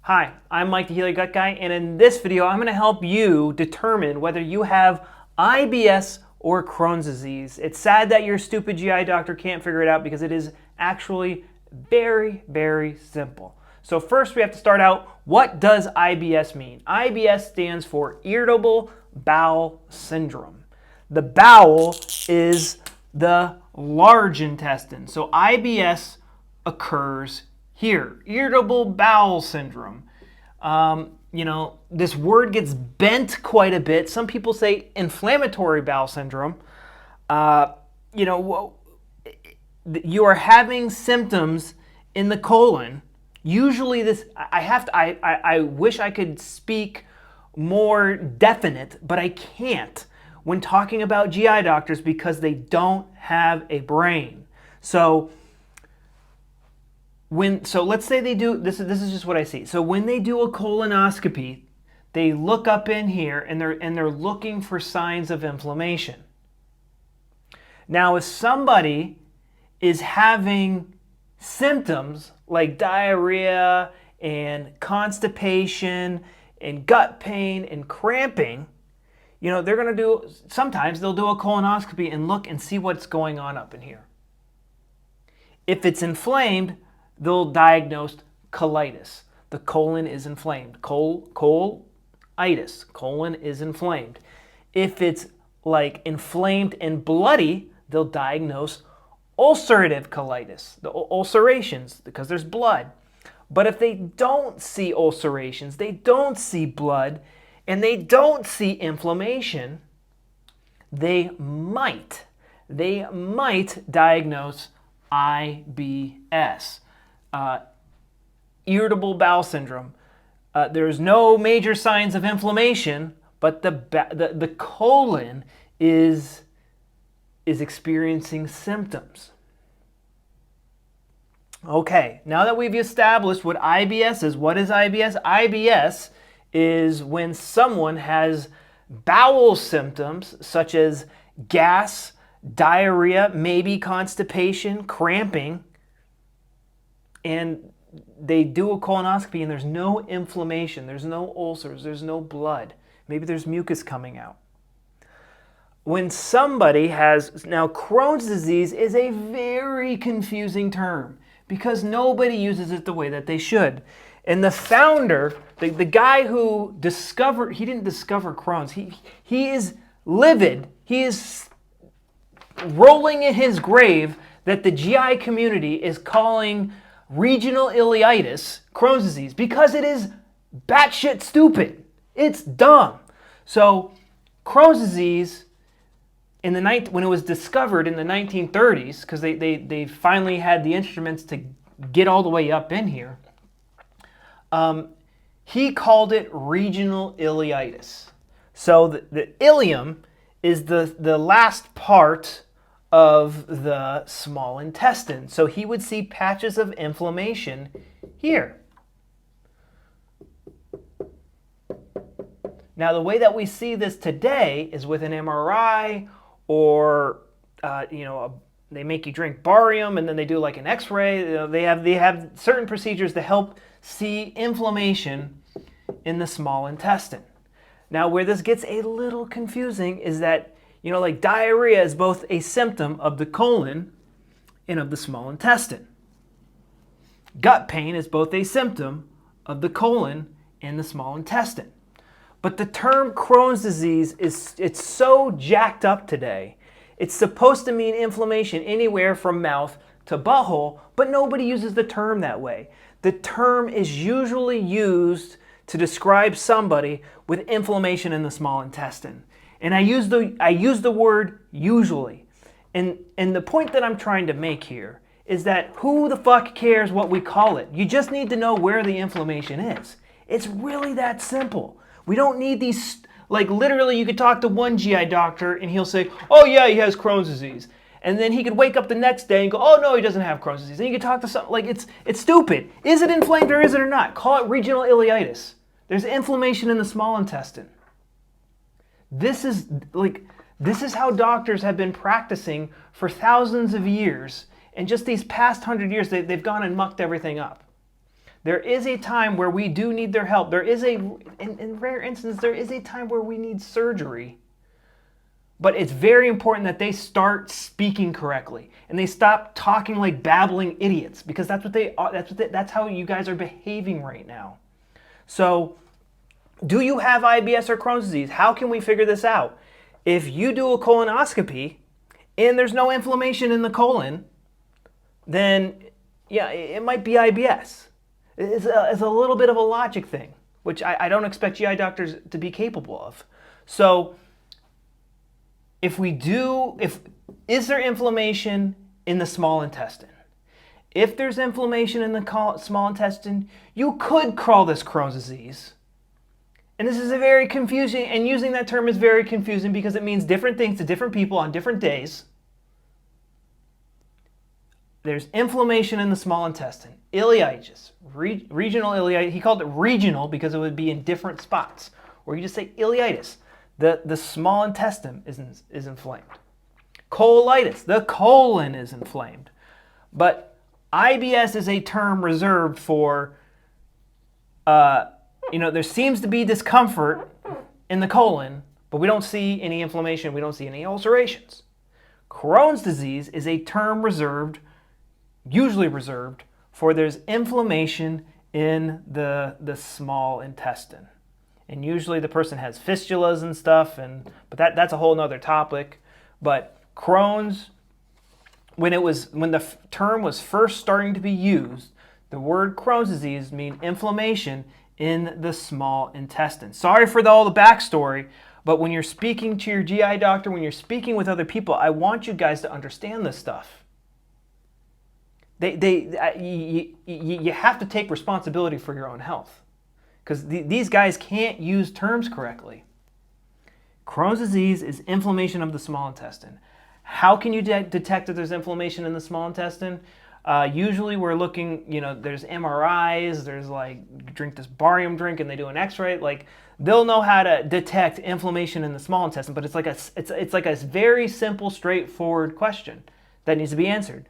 Hi, I'm Mike the Healer Gut Guy, and in this video I'm going to help you determine whether you have IBS or Crohn's disease. It's sad that your stupid GI doctor can't figure it out because it is actually very, very simple. So first we have to start out, what does IBS mean? IBS stands for Irritable Bowel Syndrome. The bowel is the large intestine. So IBS occurs here, irritable bowel syndrome. This word gets bent quite a bit. Some people say inflammatory bowel syndrome. You are having symptoms in the colon. Usually this, I wish I could speak more definite, but I can't when talking about GI doctors because they don't have a brain. So let's say they do, this is just what I see. So when they do a colonoscopy, they look up in here and they're looking for signs of inflammation. Now, if somebody is having symptoms like diarrhea and constipation and gut pain and cramping, they're going to sometimes they'll do a colonoscopy and look and see what's going on up in here. If it's inflamed, they'll diagnose colitis. The colon is inflamed. Colitis. Colon is inflamed. If it's like inflamed and bloody, they'll diagnose ulcerative colitis, the ulcerations, because there's blood. But if they don't see ulcerations, they don't see blood, and they don't see inflammation, they might diagnose IBS. Irritable bowel syndrome. There's no major signs of inflammation, but the colon is experiencing symptoms. Okay, now that we've established what IBS is, what is IBS? IBS is when someone has bowel symptoms such as gas, diarrhea, maybe constipation, cramping, and they do a colonoscopy and there's no inflammation, there's no ulcers, there's no blood. Maybe there's mucus coming out. When somebody has, now Crohn's disease is a very confusing term because nobody uses it the way that they should. And the founder, the guy who discovered, he didn't discover Crohn's, he is livid, he is rolling in his grave that the GI community is calling regional ileitis Crohn's disease because it is batshit stupid. It's dumb. So Crohn's disease, when it was discovered in the 1930s, because they finally had the instruments to get all the way up in here, he called it regional ileitis. So the ileum is the last part of the small intestine. So he would see patches of inflammation here. Now, the way that we see this today is with an MRI or, they make you drink barium and then they do like an X-ray. They have certain procedures to help see inflammation in the small intestine. Now, where this gets a little confusing is that like diarrhea is both a symptom of the colon and of the small intestine. Gut pain is both a symptom of the colon and the small intestine. But the term Crohn's disease it's so jacked up today. It's supposed to mean inflammation anywhere from mouth to butthole, but nobody uses the term that way. The term is usually used to describe somebody with inflammation in the small intestine. And I use the word usually. And the point that I'm trying to make here is that who the fuck cares what we call it? You just need to know where the inflammation is. It's really that simple. We don't need these, like literally you could talk to one GI doctor and he'll say, oh yeah, he has Crohn's disease. And then he could wake up the next day and go, oh no, he doesn't have Crohn's disease. And you could talk to something, like it's stupid. Is it inflamed or is it or not? Call it regional ileitis. There's inflammation in the small intestine. This is how doctors have been practicing for thousands of years. And just these past 100 years, they've gone and mucked everything up. There is a time where we do need their help. There is in rare instances, there is a time where we need surgery. But it's very important that they start speaking correctly and they stop talking like babbling idiots, because that's what they are. That's how you guys are behaving right now. So, do you have IBS or Crohn's disease? How can we figure this out? If you do a colonoscopy and there's no inflammation in the colon, then yeah, it might be IBS. It's a little bit of a logic thing, which I don't expect GI doctors to be capable of. So, is there inflammation in the small intestine? If there's inflammation in the small intestine, you could call this Crohn's disease. And this is a very confusing, and using that term is very confusing because it means different things to different people on different days. There's inflammation in the small intestine, ileitis, regional ileitis. He called it regional because it would be in different spots. Or you just say ileitis. The small intestine is inflamed. Colitis, the colon is inflamed. But IBS is a term reserved for, there seems to be discomfort in the colon, but we don't see any inflammation, we don't see any ulcerations. Crohn's disease is a term usually reserved for there's inflammation in the small intestine. And usually the person has fistulas and stuff, but that's a whole nother topic. But Crohn's, when the term was first starting to be used, the word Crohn's disease means inflammation in the small intestine. Sorry for all the backstory, but when you're speaking to your GI doctor, when you're speaking with other people, I want you guys to understand this stuff. You have to take responsibility for your own health, because these guys can't use terms correctly. Crohn's disease is inflammation of the small intestine. How can you detect if there's inflammation in the small intestine? Usually we're looking, there's MRIs, there's drink this barium drink and they do an x-ray. They'll know how to detect inflammation in the small intestine, but it's like a very simple, straightforward question that needs to be answered.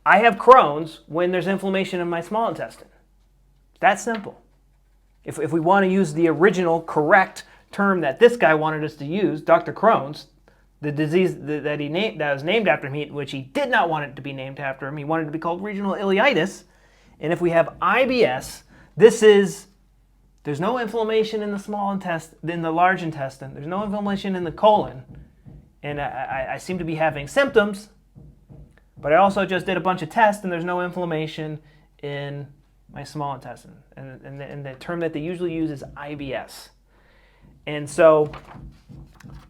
I have Crohn's when there's inflammation in my small intestine. That's simple. If we want to use the original correct term that this guy wanted us to use, Dr. Crohn's, the disease that was named after him, which he did not want it to be named after him, he wanted it to be called regional ileitis. And if we have IBS, there's no inflammation in the small intestine, in the large intestine. There's no inflammation in the colon, and I seem to be having symptoms. But I also just did a bunch of tests, and there's no inflammation in my small intestine. And the term that they usually use is IBS. And so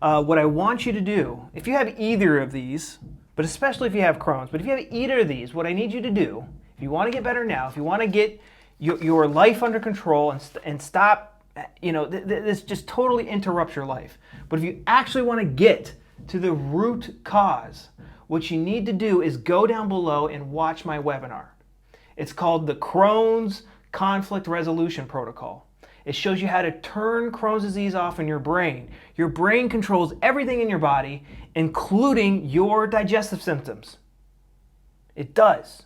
what I want you to do, if you have either of these, but especially if you have Crohn's, but if you have either of these, what I need you to do, if you want to get better now, if you want to get your life under control and stop, this just totally interrupts your life. But if you actually want to get to the root cause, what you need to do is go down below and watch my webinar. It's called the Crohn's Conflict Resolution Protocol. It shows you how to turn Crohn's disease off in your brain. Your brain controls everything in your body, including your digestive symptoms. It does.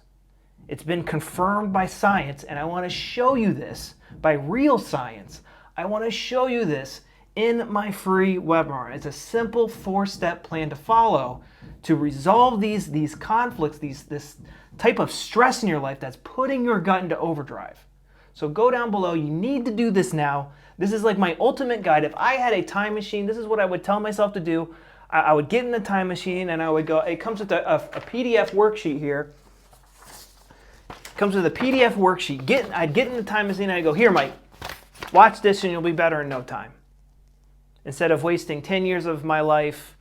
It's been confirmed by science, and I want to show you this by real science. I want to show you this in my free webinar. It's a simple 4-step plan to follow to resolve these conflicts, this type of stress in your life that's putting your gut into overdrive. So go down below. You need to do this now. This is like my ultimate guide. If I had a time machine, this is what I would tell myself to do. I would get in the time machine and I would go, it comes with a PDF worksheet here. It comes with a PDF worksheet. I'd get in the time machine and I'd go, here Mike, watch this and you'll be better in no time. Instead of wasting 10 years of my life,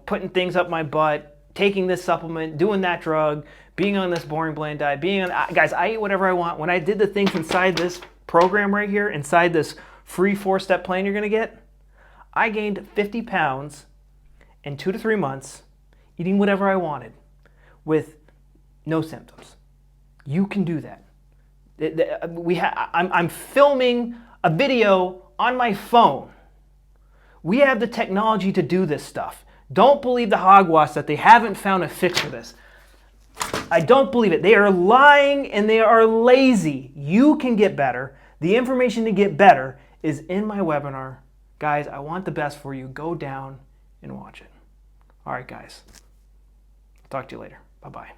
putting things up my butt, taking this supplement, doing that drug, being on this boring bland diet, guys, I eat whatever I want. When I did the things inside this program right here, inside this free 4-step plan you're going to get, I gained 50 pounds in 2 to 3 months, eating whatever I wanted with no symptoms. You can do that. I'm filming a video on my phone. We have the technology to do this stuff. Don't believe the hogwash that they haven't found a fix for this. I don't believe it. They are lying and they are lazy. You can get better. The information to get better is in my webinar. Guys, I want the best for you. Go down and watch it. All right, guys. Talk to you later. Bye-bye.